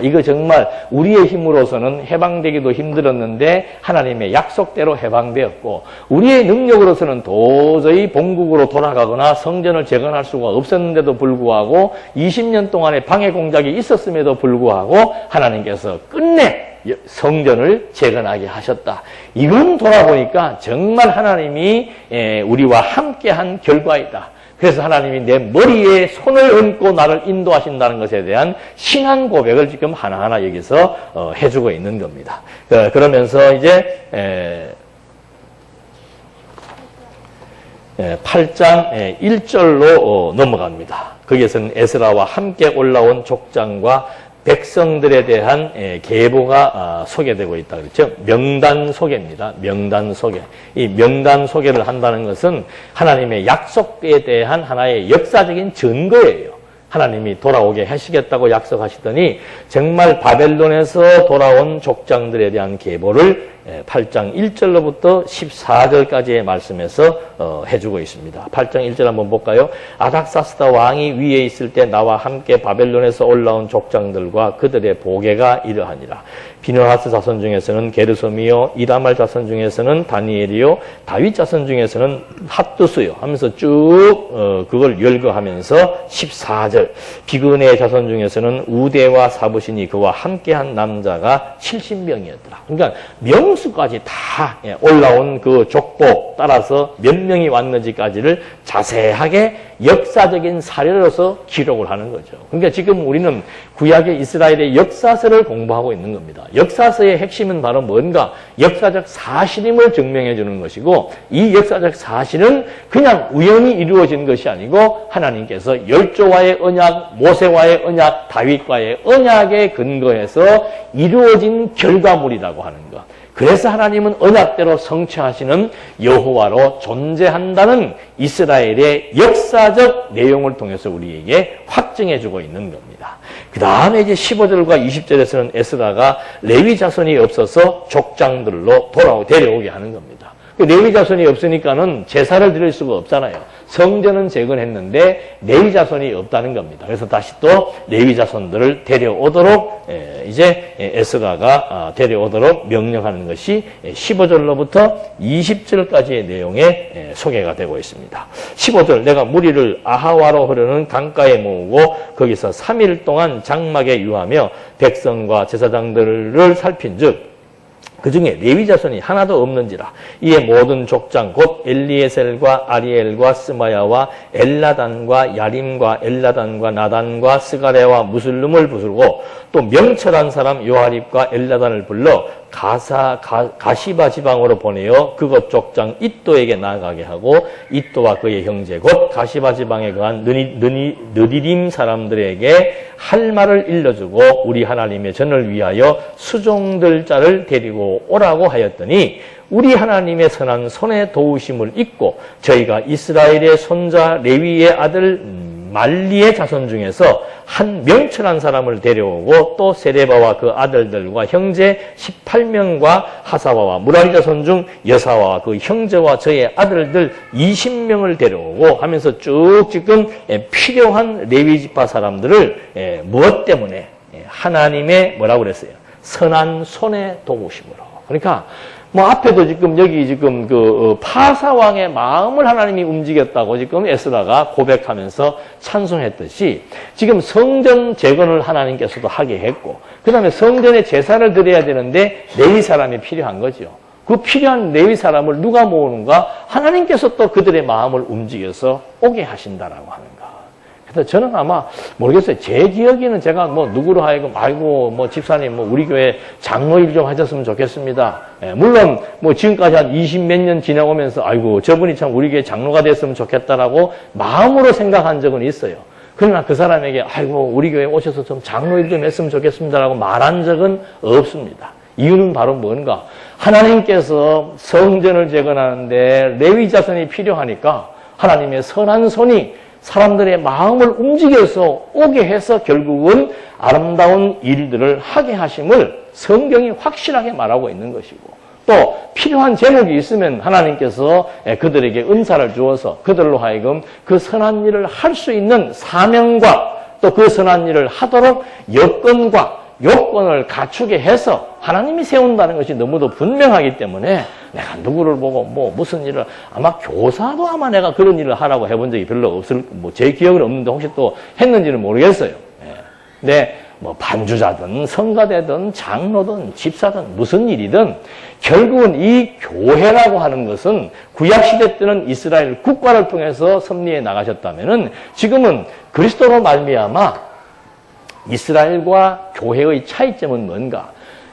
이거 정말 우리의 힘으로서는 해방되기도 힘들었는데 하나님의 약속대로 해방되었고, 우리의 능력으로서는 도저히 본국으로 돌아가거나 성전을 재건할 수가 없었는데도 불구하고 20년 동안의 방해 공작이 있었음에도 불구하고 하나님께서 끝내 성전을 재건하게 하셨다. 이건 돌아보니까 정말 하나님이 우리와 함께한 결과이다. 그래서 하나님이 내 머리에 손을 얹고 나를 인도하신다는 것에 대한 신앙 고백을 지금 하나하나 여기서 해주고 있는 겁니다. 그러면서 이제 8장 1절로 넘어갑니다. 거기에서는 에스라와 함께 올라온 족장과 백성들에 대한 계보가 소개되고 있다 그랬죠. 명단 소개입니다. 명단 소개. 이 명단 소개를 한다는 것은 하나님의 약속에 대한 하나의 역사적인 증거예요. 하나님이 돌아오게 하시겠다고 약속하시더니 정말 바벨론에서 돌아온 족장들에 대한 계보를 8장 1절로부터 14절까지의 말씀에서 해주고 있습니다. 8장 1절 한번 볼까요? 아닥사스다 왕이 위에 있을 때 나와 함께 바벨론에서 올라온 족장들과 그들의 보게가 이러하니라. 비느하스 자손 중에서는 게르솜이요, 이다말 자손 중에서는 다니엘이요, 다윗 자손 중에서는 핫두스요 하면서 쭉 그걸 열거하면서 14절 비그네의 자손 중에서는 우대와 사부신이 그와 함께한 남자가 70명이었더라. 그러니까 명수까지 다 올라온 그 족보 따라서 몇 명이 왔는지까지를 자세하게 역사적인 사례로서 기록을 하는 거죠. 그러니까 지금 우리는 구약의 이스라엘의 역사서를 공부하고 있는 겁니다. 역사서의 핵심은 바로 뭔가 역사적 사실임을 증명해 주는 것이고, 이 역사적 사실은 그냥 우연히 이루어진 것이 아니고 하나님께서 열조와의 언약, 모세와의 언약, 다윗과의 언약에 근거해서 이루어진 결과물이라고 하는 것. 그래서 하나님은 언약대로 성취하시는 여호와로 존재한다는 이스라엘의 역사적 내용을 통해서 우리에게 확증해주고 있는 겁니다. 그 다음에 이제 15절과 20절에서는 에스라가 레위 자손이 없어서 족장들로 데려오게 하는 겁니다. 레위 자손이 없으니까는 제사를 드릴 수가 없잖아요. 성전은 재건했는데 레위 자손이 없다는 겁니다. 그래서 다시 또 레위 자손들을 데려오도록 이제 에스라가 데려오도록 명령하는 것이 15절로부터 20절까지의 내용에 소개가 되고 있습니다. 15절 내가 무리를 아하와로 흐르는 강가에 모으고 거기서 3일 동안 장막에 유하며 백성과 제사장들을 살핀즉 그 중에 레위 자손이 하나도 없는지라. 이에 모든 족장 곧 엘리에셀과 아리엘과 스마야와 엘라단과 야림과 엘라단과 나단과 스가랴와 무슬lum을 부르고 또 명철한 사람 요하립과 엘라단을 불러 가시바 지방으로 보내어 그곳 족장 이또에게 나아가게 하고 이또와 그의 형제 곧 가시바 지방에 거한 느디림 사람들에게 할 말을 일러주고 우리 하나님의 전을 위하여 수종들 자를 데리고 오라고 하였더니 우리 하나님의 선한 손의 도우심을 잊고 저희가 이스라엘의 손자 레위의 아들 말리의 자손 중에서 한 명철한 사람을 데려오고 또 세레바와 그 아들들과 형제 18명과 하사와와 무라리 자손 중 여사와 그 형제와 저의 아들들 20명을 데려오고 하면서 쭉 지금 필요한 레위지파 사람들을 무엇 때문에 하나님의 뭐라고 그랬어요? 선한 손의 도우심으로. 그러니까 뭐 앞에도 지금 여기 지금 그 파사왕의 마음을 하나님이 움직였다고 지금 에스라가 고백하면서 찬송했듯이 지금 성전 재건을 하나님께서도 하게 했고 그 다음에 성전에 제사를 드려야 되는데 레위 사람이 필요한 거죠. 그 필요한 레위 사람을 누가 모으는가? 하나님께서 또 그들의 마음을 움직여서 오게 하신다라고 하는가. 그래서 저는 아마 모르겠어요. 제 기억에는 제가 뭐 누구로 하여금 아이고 뭐 집사님 뭐 우리 교회 장로일 좀 하셨으면 좋겠습니다. 물론 뭐 지금까지 한 20몇 년 지나오면서 아이고 저분이 참 우리 교회 장로가 됐으면 좋겠다라고 마음으로 생각한 적은 있어요. 그러나 그 사람에게 아이고 우리 교회 오셔서 좀 장로일 좀 했으면 좋겠습니다라고 말한 적은 없습니다. 이유는 바로 뭔가? 하나님께서 성전을 재건하는데 레위 자손이 필요하니까 하나님의 선한 손이 사람들의 마음을 움직여서 오게 해서 결국은 아름다운 일들을 하게 하심을 성경이 확실하게 말하고 있는 것이고 또 필요한 제목이 있으면 하나님께서 그들에게 은사를 주어서 그들로 하여금 그 선한 일을 할 수 있는 사명과 또 그 선한 일을 하도록 여건과 요건을 갖추게 해서 하나님이 세운다는 것이 너무도 분명하기 때문에 내가 누구를 보고 뭐 무슨 일을 아마 교사도 아마 내가 그런 일을 하라고 해본 적이 별로 없을 뭐 제 기억은 없는데 혹시 또 했는지는 모르겠어요. 근데 뭐 반주자든 성가대든 장로든 집사든 무슨 일이든 결국은 이 교회라고 하는 것은 구약시대 때는 이스라엘 국가를 통해서 섭리해 나가셨다면은 지금은 그리스도로 말미암아 이스라엘과 교회의 차이점은 뭔가?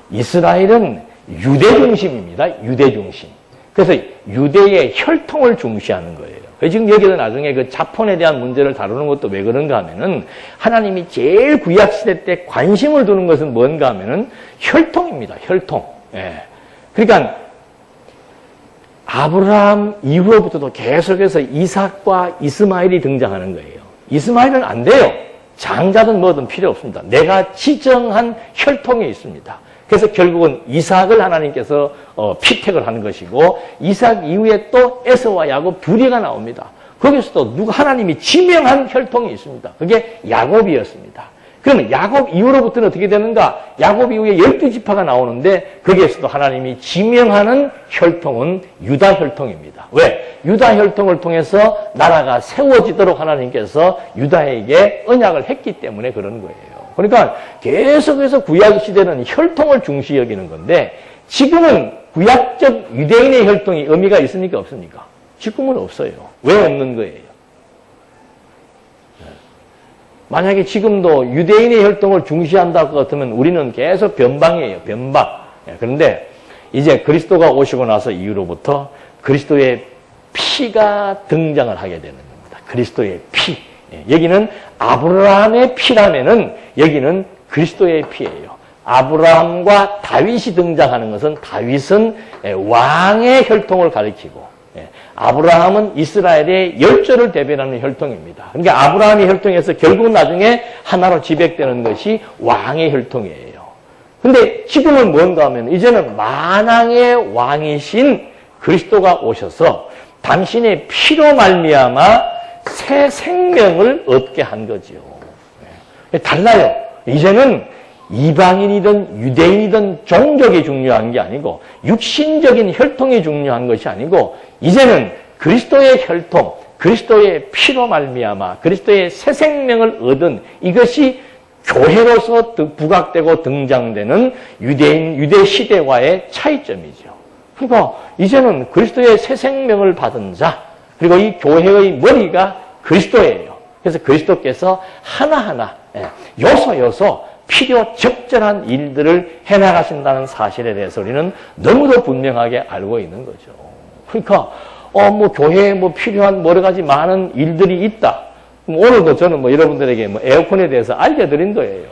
이스라엘은 유대 중심입니다. 유대 중심. 그래서 유대의 혈통을 중시하는 거예요. 지금 여기서 나중에 그 자폰에 대한 문제를 다루는 것도 왜 그런가 하면은 하나님이 제일 구약시대 때 관심을 두는 것은 뭔가 하면은 혈통입니다. 혈통. 예. 그러니까 아브라함 이후부터도 계속해서 이삭과 이스마엘이 등장하는 거예요. 이스마엘은 안 돼요. 장자든 뭐든 필요 없습니다. 내가 지정한 혈통이 있습니다. 그래서 결국은 이삭을 하나님께서 피택을 하는 것이고 이삭 이후에 또 에서와 야곱 둘이가 나옵니다. 거기서도 누가 하나님이 지명한 혈통이 있습니다. 그게 야곱이었습니다. 그러면 야곱 이후로부터는 어떻게 되는가? 야곱 이후에 12지파가 나오는데 거기에서도 하나님이 지명하는 혈통은 유다 혈통입니다. 왜? 유다 혈통을 통해서 나라가 세워지도록 하나님께서 유다에게 언약을 했기 때문에 그런 거예요. 그러니까 계속해서 구약 시대는 혈통을 중시 여기는 건데 지금은 구약적 유대인의 혈통이 의미가 있습니까? 없습니까? 지금은 없어요. 왜 없는 거예요? 만약에 지금도 유대인의 혈통을 중시한다고 같으면 우리는 계속 변방이에요. 변방. 그런데 이제 그리스도가 오시고 나서 이후로부터 그리스도의 피가 등장을 하게 되는 겁니다. 그리스도의 피. 여기는 아브라함의 피라면은 여기는 그리스도의 피예요. 아브라함과 다윗이 등장하는 것은 다윗은 왕의 혈통을 가리키고 아브라함은 이스라엘의 열조를 대변하는 혈통입니다. 그러니까 아브라함의 혈통에서 결국 나중에 하나로 지백되는 것이 왕의 혈통이에요. 근데 지금은 뭔가 하면 이제는 만왕의 왕이신 그리스도가 오셔서 당신의 피로 말미암아 새 생명을 얻게 한 거지요. 달라요. 이제는 이방인이든 유대인이든 종족이 중요한 게 아니고 육신적인 혈통이 중요한 것이 아니고 이제는 그리스도의 혈통, 그리스도의 피로 말미암아 그리스도의 새 생명을 얻은 이것이 교회로서 부각되고 등장되는 유대 시대와의 차이점이죠. 그러니까 이제는 그리스도의 새 생명을 받은 자 그리고 이 교회의 머리가 그리스도예요. 그래서 그리스도께서 하나하나 요소 필요 적절한 일들을 해나가신다는 사실에 대해서 우리는 너무도 분명하게 알고 있는 거죠. 그러니까 교회에 필요한 여러 가지 많은 일들이 있다. 오늘도 저는 여러분들에게 에어컨에 대해서 알려드린 거예요.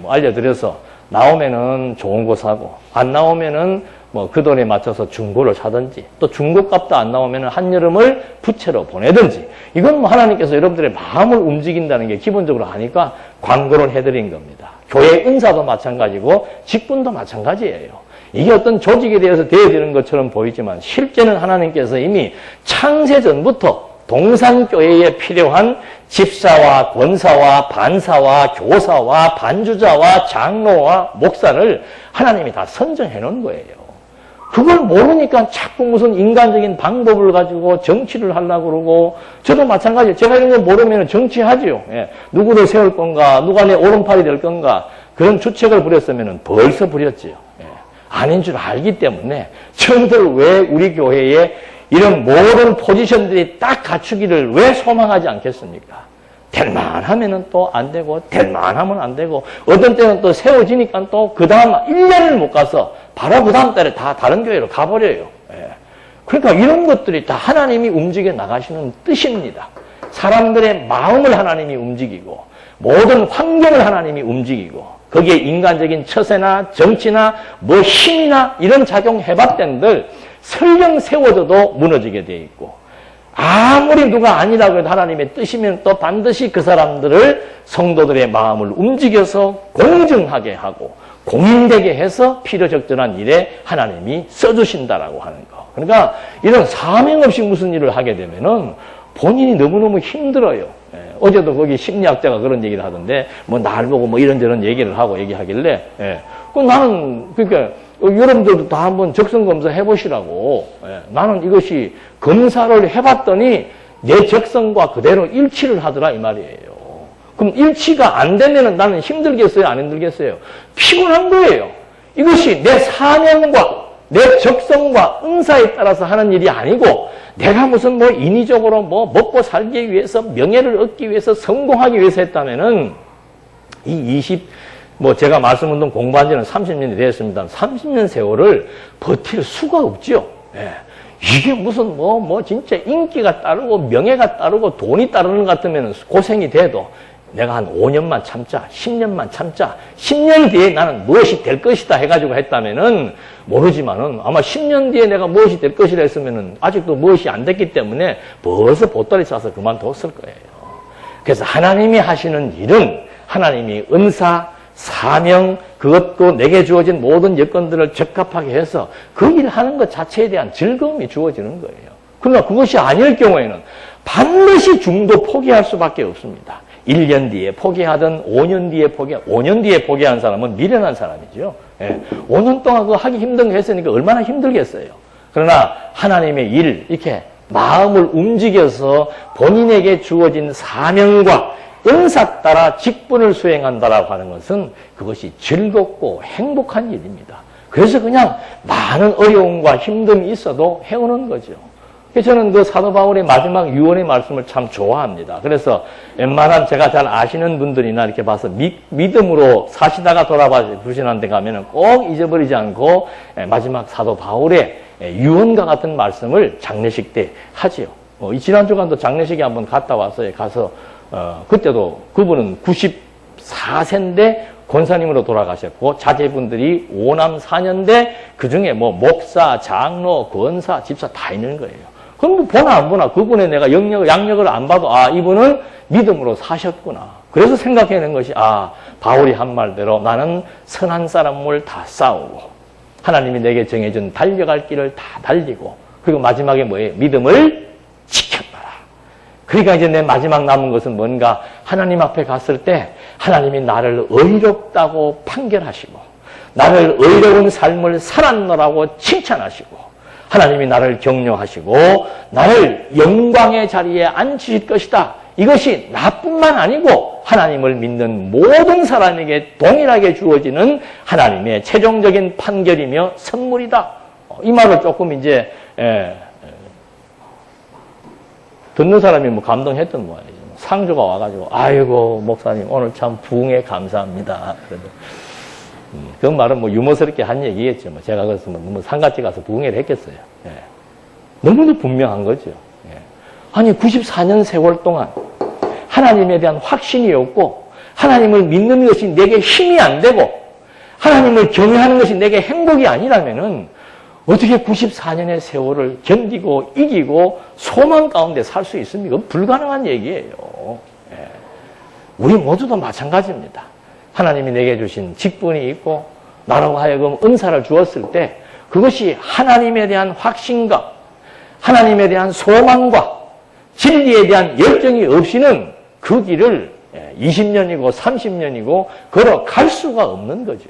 알려드려서 나오면은 좋은 거 사고 안 나오면은 그 돈에 맞춰서 중고를 사든지 또 중고값도 안 나오면은 한여름을 부채로 보내든지 이건 하나님께서 여러분들의 마음을 움직인다는 게 기본적으로 아니까 광고를 해드린 겁니다. 교회 은사도 마찬가지고 직분도 마찬가지예요. 이게 어떤 조직에 대해서 대해지는 것처럼 보이지만 실제는 하나님께서 이미 창세 전부터 동산교회에 필요한 집사와 권사와 반사와 교사와 반주자와 장로와 목사를 하나님이 다 선정해 놓은 거예요. 그걸 모르니까 자꾸 무슨 인간적인 방법을 가지고 정치를 하려고 그러고 저도 마찬가지예요. 제가 이런 거 모르면 정치하죠. 누구를 세울 건가 누가 내 오른팔이 될 건가 그런 주책을 부렸으면 벌써 부렸지요. 아닌 줄 알기 때문에 저들 왜 우리 교회에 이런 모든 포지션들이 딱 갖추기를 왜 소망하지 않겠습니까? 될만 하면은 또 안 되고, 될만 하면 안 되고, 어떤 때는 또 세워지니까 또 그 다음 1년을 못 가서 바로 그 다음 달에 다 다른 교회로 가버려요. 그러니까 이런 것들이 다 하나님이 움직여 나가시는 뜻입니다. 사람들의 마음을 하나님이 움직이고, 모든 환경을 하나님이 움직이고, 거기에 인간적인 처세나 정치나 힘이나 이런 작용해봤던들 설령 세워져도 무너지게 돼 있고 아무리 누가 아니라고 해도 하나님의 뜻이면 또 반드시 그 사람들을 성도들의 마음을 움직여서 공정하게 하고 공인되게 해서 필요적절한 일에 하나님이 써주신다라고 하는 거. 그러니까 이런 사명 없이 무슨 일을 하게 되면은 본인이 너무너무 힘들어요. 어제도 거기 심리학자가 그런 얘기를 하던데 날 보고 이런저런 얘기를 하고 얘기하길래 나는 그러니까 여러분들도 다 한번 적성검사 해보시라고. 나는 이것이 검사를 해봤더니 내 적성과 그대로 일치를 하더라 이 말이에요. 그럼 일치가 안 되면은 나는 힘들겠어요? 안 힘들겠어요? 피곤한 거예요. 이것이 내 사명과 내 적성과 은사에 따라서 하는 일이 아니고 내가 무슨 인위적으로 먹고 살기 위해서 명예를 얻기 위해서 성공하기 위해서 했다면은 제가 말씀운동 공부한 지는 30년이 되었습니다. 30년 세월을 버틸 수가 없죠. 이게 무슨 진짜 인기가 따르고 명예가 따르고 돈이 따르는 것 같으면 고생이 돼도 내가 한 5년만 참자, 10년만 참자, 10년 뒤에 나는 무엇이 될 것이다 해가지고 했다면은 모르지만은 아마 10년 뒤에 내가 무엇이 될 것이라 했으면은 아직도 무엇이 안 됐기 때문에 벌써 보따리 싸서 그만뒀을 거예요. 그래서 하나님이 하시는 일은 하나님이 은사, 사명, 그것도 내게 주어진 모든 여건들을 적합하게 해서 그 일을 하는 것 자체에 대한 즐거움이 주어지는 거예요. 그러나 그것이 아닐 경우에는 반드시 중도 포기할 수밖에 없습니다. 1년 뒤에 포기하든 5년 뒤에 포기한 사람은 미련한 사람이죠. 5년 동안 그거 하기 힘든 거 했으니까 얼마나 힘들겠어요. 그러나 하나님의 일, 이렇게 마음을 움직여서 본인에게 주어진 사명과 은사 따라 직분을 수행한다라고 하는 것은 그것이 즐겁고 행복한 일입니다. 그래서 그냥 많은 어려움과 힘듦이 있어도 해오는 거죠. 저는 그 사도 바울의 마지막 유언의 말씀을 참 좋아합니다. 그래서 웬만한 제가 잘 아시는 분들이나 이렇게 봐서 믿음으로 사시다가 돌아봐 주시는 데 가면은 꼭 잊어버리지 않고 마지막 사도 바울의 유언과 같은 말씀을 장례식 때 하지요. 이 지난주간도 장례식에 한번 갔다 왔어요. 가서 그때도 그분은 94세인데 권사님으로 돌아가셨고 자제분들이 5남 4년대 그중에 뭐 목사, 장로, 권사, 집사 다 있는 거예요. 그럼 뭐 보나 안 보나 그분의 내가 양력을 안 봐도 이분은 믿음으로 사셨구나. 그래서 생각해낸 것이 바울이 한 말대로 나는 선한 싸움을 다 싸우고 하나님이 내게 정해준 달려갈 길을 다 달리고 그리고 마지막에 뭐예요? 믿음을 지켰노라. 그러니까 이제 내 마지막 남은 것은 뭔가 하나님 앞에 갔을 때 하나님이 나를 의롭다고 판결하시고 나를 의로운 삶을 살았노라고 칭찬하시고 하나님이 나를 격려하시고 나를 영광의 자리에 앉히실 것이다. 이것이 나뿐만 아니고 하나님을 믿는 모든 사람에게 동일하게 주어지는 하나님의 최종적인 판결이며 선물이다. 이 말을 조금 이제 듣는 사람이 뭐 감동했던 모양이죠. 상주가 와가지고 아이고 목사님 오늘 참 부흥에 감사합니다. 그래도 그 말은 뭐 유머스럽게 한 얘기겠죠. 뭐 제가 그래서 뭐 상가집 가서 부흥회를 했겠어요. 너무도 분명한 거죠. 아니 94년 세월 동안 하나님에 대한 확신이 없고 하나님을 믿는 것이 내게 힘이 안 되고 하나님을 경외하는 것이 내게 행복이 아니라면은 어떻게 94년의 세월을 견디고 이기고 소망 가운데 살 수 있습니까? 불가능한 얘기예요. 우리 모두도 마찬가지입니다. 하나님이 내게 주신 직분이 있고 나로 하여금 은사를 주었을 때 그것이 하나님에 대한 확신과 하나님에 대한 소망과 진리에 대한 열정이 없이는 그 길을 20년이고 30년이고 걸어갈 수가 없는 거죠.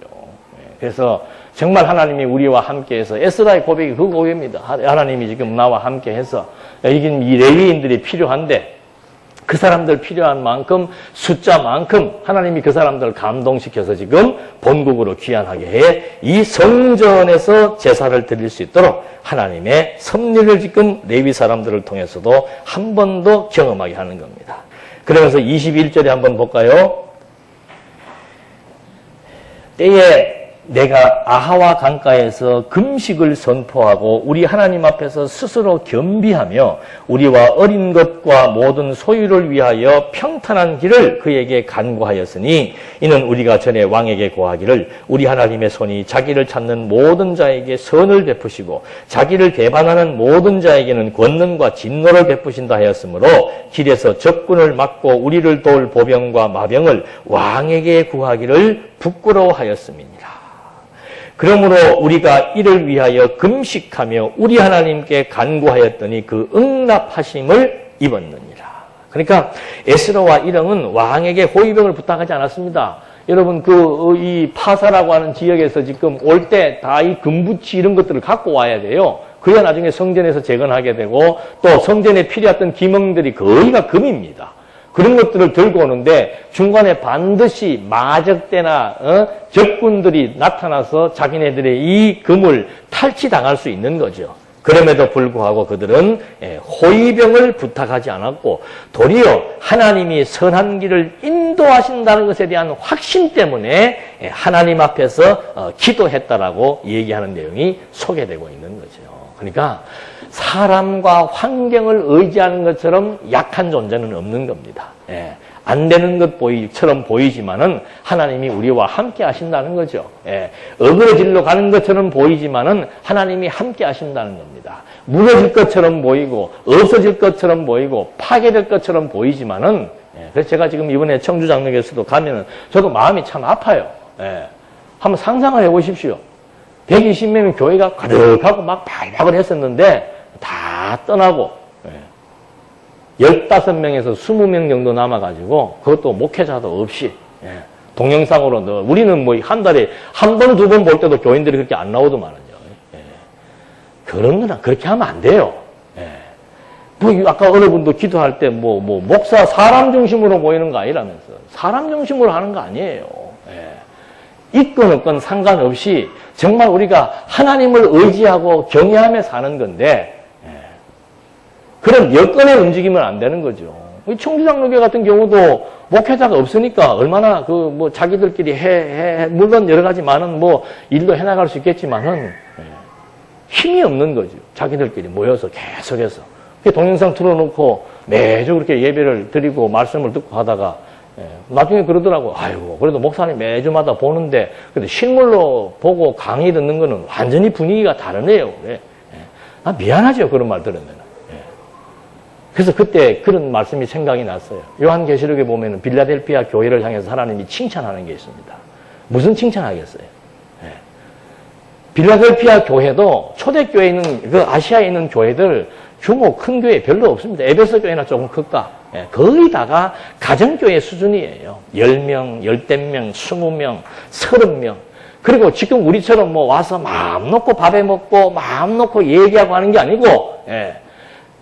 그래서 정말 하나님이 우리와 함께해서 에스라의 고백이 그 고백입니다. 하나님이 지금 나와 함께해서 이긴 이 레위인들이 필요한데 그 사람들 필요한 만큼 숫자만큼 하나님이 그 사람들을 감동시켜서 지금 본국으로 귀환하게 해 이 성전에서 제사를 드릴 수 있도록 하나님의 섭리를 지금 레위 사람들을 통해서도 한 번 더 경험하게 하는 겁니다. 그러면서 21절에 한번 볼까요? 때에 내가 아하와 강가에서 금식을 선포하고 우리 하나님 앞에서 스스로 겸비하며 우리와 어린 것과 모든 소유를 위하여 평탄한 길을 그에게 간구하였으니 이는 우리가 전에 왕에게 고하기를 우리 하나님의 손이 자기를 찾는 모든 자에게 선을 베푸시고 자기를 배반하는 모든 자에게는 권능과 진노를 베푸신다 하였으므로 길에서 적군을 막고 우리를 도울 보병과 마병을 왕에게 구하기를 부끄러워하였음이니라. 그러므로 우리가 이를 위하여 금식하며 우리 하나님께 간구하였더니 그 응답하심을 입었느니라. 그러니까 에스라와 일왕은 왕에게 호위병을 부탁하지 않았습니다. 여러분 이 파사라고 하는 지역에서 지금 올 때 다 이 금부치 이런 것들을 갖고 와야 돼요. 그래야 나중에 성전에서 재건하게 되고 또 성전에 필요했던 기명들이 거의가 금입니다. 그런 것들을 들고 오는데 중간에 반드시 마적대나 적군들이 나타나서 자기네들의 이 금을 탈취당할 수 있는 거죠. 그럼에도 불구하고 그들은 호위병을 부탁하지 않았고 도리어 하나님이 선한 길을 인도하신다는 것에 대한 확신 때문에 하나님 앞에서 기도했다라고 얘기하는 내용이 소개되고 있는 거죠. 그러니까 사람과 환경을 의지하는 것처럼 약한 존재는 없는 겁니다. 안 되는 것처럼 보이지만은 하나님이 우리와 함께 하신다는 거죠. 어그러질로 가는 것처럼 보이지만은 하나님이 함께 하신다는 겁니다. 무너질 것처럼 보이고 없어질 것처럼 보이고 파괴될 것처럼 보이지만은 예. 그래서 제가 지금 이번에 청주장로교에서도 가면은 저도 마음이 참 아파요. 예. 한번 상상을 해보십시오. 120명의 교회가 가득하고 막 발박을 했었는데 다 떠나고 15명에서 20명 정도 남아가지고 그것도 목회자도 없이 동영상으로 우리는 뭐 한 달에 한 번, 두 번 볼 때도 교인들이 그렇게 안 나오더만요. 그런 거는 그렇게 하면 안 돼요. 뭐 아까 어느 분도 기도할 때 목사 사람 중심으로 모이는 거 아니라면서 사람 중심으로 하는 거 아니에요. 있건 없건 상관없이 정말 우리가 하나님을 의지하고 경외하며 사는 건데 그런 여건에 움직이면 안 되는 거죠. 청주장로교 같은 경우도 목회자가 없으니까 얼마나 자기들끼리 물론 여러 가지 많은 일도 해나갈 수 있겠지만은 힘이 없는 거죠. 자기들끼리 모여서 계속해서. 동영상 틀어놓고 매주 그렇게 예배를 드리고 말씀을 듣고 하다가 나중에 그러더라고. 아이고, 그래도 목사님 매주마다 보는데, 근데 실물로 보고 강의 듣는 거는 완전히 분위기가 다르네요. 미안하죠. 그런 말 들으면. 그래서 그때 그런 말씀이 생각이 났어요. 요한계시록에 보면은 빌라델피아 교회를 향해서 하나님이 칭찬하는 게 있습니다. 무슨 칭찬하겠어요? 빌라델피아 교회도 초대교회에 있는, 그 아시아에 있는 교회들 규모 큰 교회 별로 없습니다. 에베소 교회나 조금 클까? 거의 다가 가정교회 수준이에요. 10명, 10명, 20명, 30명. 그리고 지금 우리처럼 와서 마음 놓고 밥에 먹고 마음 놓고 얘기하고 하는 게 아니고,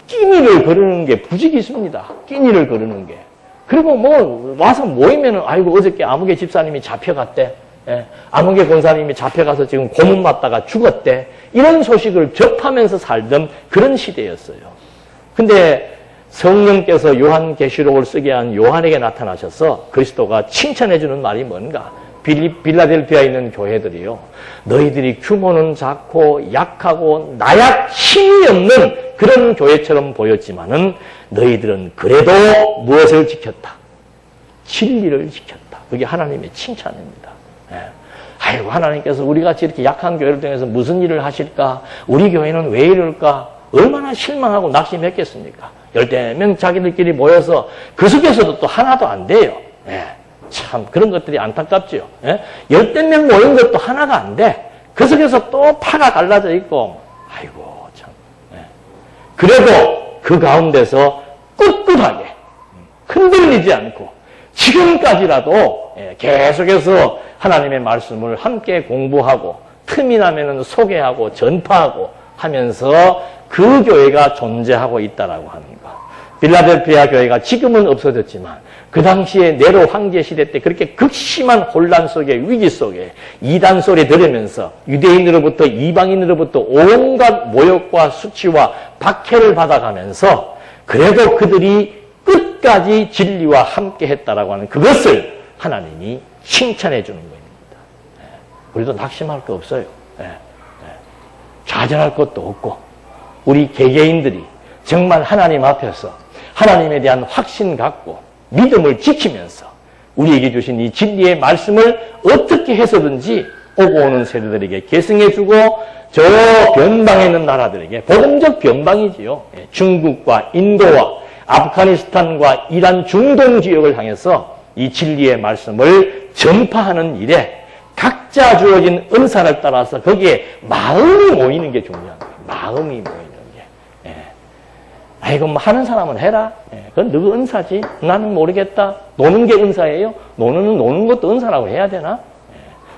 끼니를 거르는 게 부직이 있습니다. 끼니를 거르는 게. 그리고 와서 모이면은, 아이고, 어저께 아무개 집사님이 잡혀갔대. 아무개 권사님이 잡혀가서 지금 고문 맞다가 죽었대. 이런 소식을 접하면서 살던 그런 시대였어요. 근데 성령께서 요한계시록을 쓰게 한 요한에게 나타나셔서 그리스도가 칭찬해주는 말이 뭔가? 빌라델피아에 있는 교회들이요. 너희들이 규모는 작고 약하고 나약 힘이 없는 그런 교회처럼 보였지만은 너희들은 그래도 무엇을 지켰다? 진리를 지켰다. 그게 하나님의 칭찬입니다. 아이고, 하나님께서 우리같이 이렇게 약한 교회를 통해서 무슨 일을 하실까? 우리 교회는 왜 이럴까? 얼마나 실망하고 낙심했겠습니까? 10명 자기들끼리 모여서 그 속에서도 또 하나도 안 돼요. 참 그런 것들이 안타깝죠. 10명 모인 것도 하나가 안 돼. 그 속에서 또 파가 갈라져 있고 아이고 참. 그래도 그 가운데서 꿋꿋하게 흔들리지 않고 지금까지라도 계속해서 하나님의 말씀을 함께 공부하고 틈이 나면은 소개하고 전파하고 하면서 그 교회가 존재하고 있다라고 하는 것. 빌라델피아 교회가 지금은 없어졌지만 그 당시에 네로 황제 시대 때 그렇게 극심한 혼란 속에 위기 속에 이단 소리 들으면서 유대인으로부터 이방인으로부터 온갖 모욕과 수치와 박해를 받아가면서 그래도 그들이 끝까지 진리와 함께 했다라고 하는 그것을 하나님이 칭찬해 주는 겁니다. 우리도 낙심할 거 없어요. 좌절할 것도 없고 우리 개개인들이 정말 하나님 앞에서 하나님에 대한 확신 갖고 믿음을 지키면서 우리에게 주신 이 진리의 말씀을 어떻게 해서든지 오고 오는 세대들에게 계승해주고 저 변방에 있는 나라들에게 복음적 변방이지요. 중국과 인도와 아프가니스탄과 이란 중동 지역을 향해서 이 진리의 말씀을 전파하는 일에 각자 주어진 은사를 따라서 거기에 마음이 모이는 게 중요한 거예요. 마음이 모이는 게. 아이고, 하는 사람은 해라. 그건 누구 은사지? 나는 모르겠다. 노는 게 은사예요? 노는 것도 은사라고 해야 되나?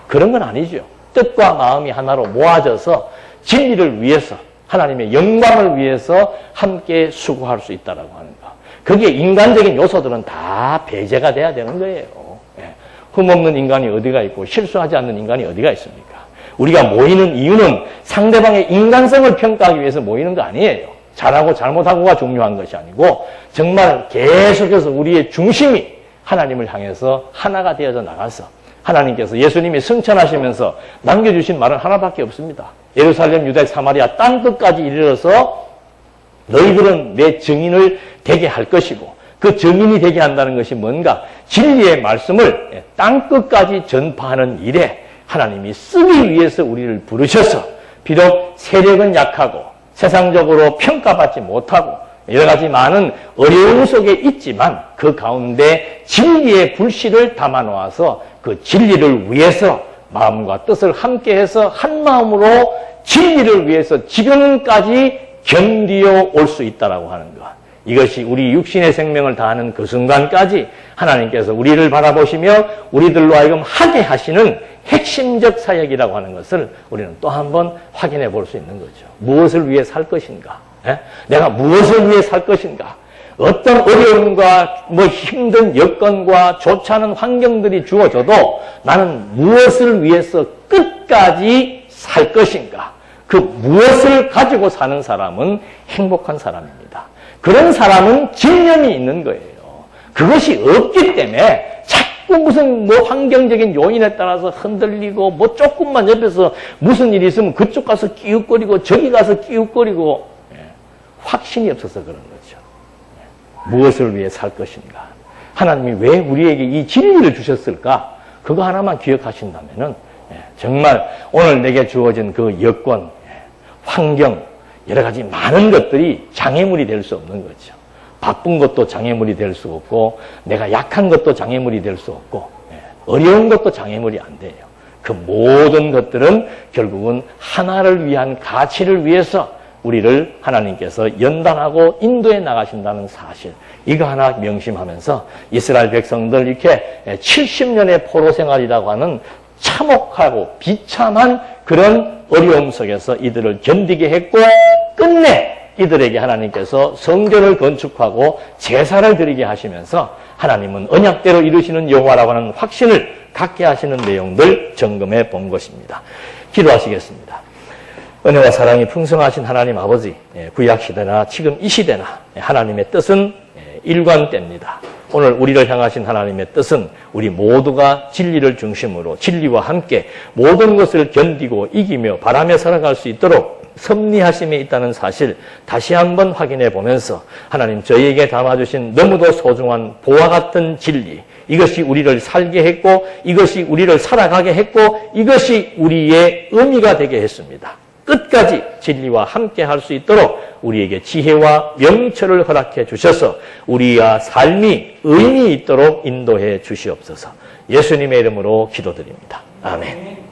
그런 건 아니죠. 뜻과 마음이 하나로 모아져서 진리를 위해서 하나님의 영광을 위해서 함께 수고할 수 있다라고 하는 거. 거기에 인간적인 요소들은 다 배제가 돼야 되는 거예요. 흠없는 인간이 어디가 있고 실수하지 않는 인간이 어디가 있습니까? 우리가 모이는 이유는 상대방의 인간성을 평가하기 위해서 모이는 거 아니에요. 잘하고 잘못하고가 중요한 것이 아니고 정말 계속해서 우리의 중심이 하나님을 향해서 하나가 되어져 나가서 하나님께서 예수님이 승천하시면서 남겨주신 말은 하나밖에 없습니다. 예루살렘, 유대, 사마리아 땅끝까지 이르러서 너희들은 내 증인을 되게 할 것이고 그 증인이 되게 한다는 것이 뭔가? 진리의 말씀을 땅끝까지 전파하는 일에 하나님이 쓰기 위해서 우리를 부르셔서 비록 세력은 약하고 세상적으로 평가받지 못하고 여러 가지 많은 어려움 속에 있지만 그 가운데 진리의 불씨를 담아 놓아서 그 진리를 위해서 마음과 뜻을 함께해서 한 마음으로 진리를 위해서 지금까지 견디어 올 수 있다라고 하는 것. 이것이 우리 육신의 생명을 다하는 그 순간까지 하나님께서 우리를 바라보시며 우리들로 하여금 하게 하시는 핵심적 사역이라고 하는 것을 우리는 또 한 번 확인해 볼 수 있는 거죠. 무엇을 위해 살 것인가? 내가 무엇을 위해 살 것인가? 어떤 어려움과 힘든 여건과 좋지 않은 환경들이 주어져도 나는 무엇을 위해서 끝까지 살 것인가? 그 무엇을 가지고 사는 사람은 행복한 사람입니다. 그런 사람은 집념이 있는 거예요. 그것이 없기 때문에 자꾸 무슨 환경적인 요인에 따라서 흔들리고 조금만 옆에서 무슨 일이 있으면 그쪽 가서 끼웃거리고 저기 가서 끼웃거리고 확신이 없어서 그런 거죠. 무엇을 위해 살 것인가? 하나님이 왜 우리에게 이 진리를 주셨을까? 그거 하나만 기억하신다면은 정말 오늘 내게 주어진 그 여건, 환경, 여러 가지 많은 것들이 장애물이 될 수 없는 거죠. 바쁜 것도 장애물이 될 수 없고 내가 약한 것도 장애물이 될 수 없고 어려운 것도 장애물이 안 돼요. 그 모든 것들은 결국은 하나를 위한 가치를 위해서 우리를 하나님께서 연단하고 인도해 나가신다는 사실, 이거 하나 명심하면서 이스라엘 백성들 이렇게 70년의 포로 생활이라고 하는 참혹하고 비참한 그런 어려움 속에서 이들을 견디게 했고 끝내 이들에게 하나님께서 성전을 건축하고 제사를 드리게 하시면서 하나님은 언약대로 이루시는 여호와라고 하는 확신을 갖게 하시는 내용들 점검해 본 것입니다. 기도하시겠습니다. 은혜와 사랑이 풍성하신 하나님 아버지, 구약시대나 지금 이 시대나 하나님의 뜻은 일관됩니다. 오늘 우리를 향하신 하나님의 뜻은 우리 모두가 진리를 중심으로 진리와 함께 모든 것을 견디고 이기며 바라며 살아갈 수 있도록 섭리하심이 있다는 사실 다시 한번 확인해 보면서 하나님 저희에게 담아주신 너무도 소중한 보화 같은 진리, 이것이 우리를 살게 했고 이것이 우리를 살아가게 했고 이것이 우리의 의미가 되게 했습니다. 끝까지 진리와 함께 할 수 있도록 우리에게 지혜와 명철을 허락해 주셔서 우리의 삶이 의미 있도록 인도해 주시옵소서. 예수님의 이름으로 기도드립니다. 아멘.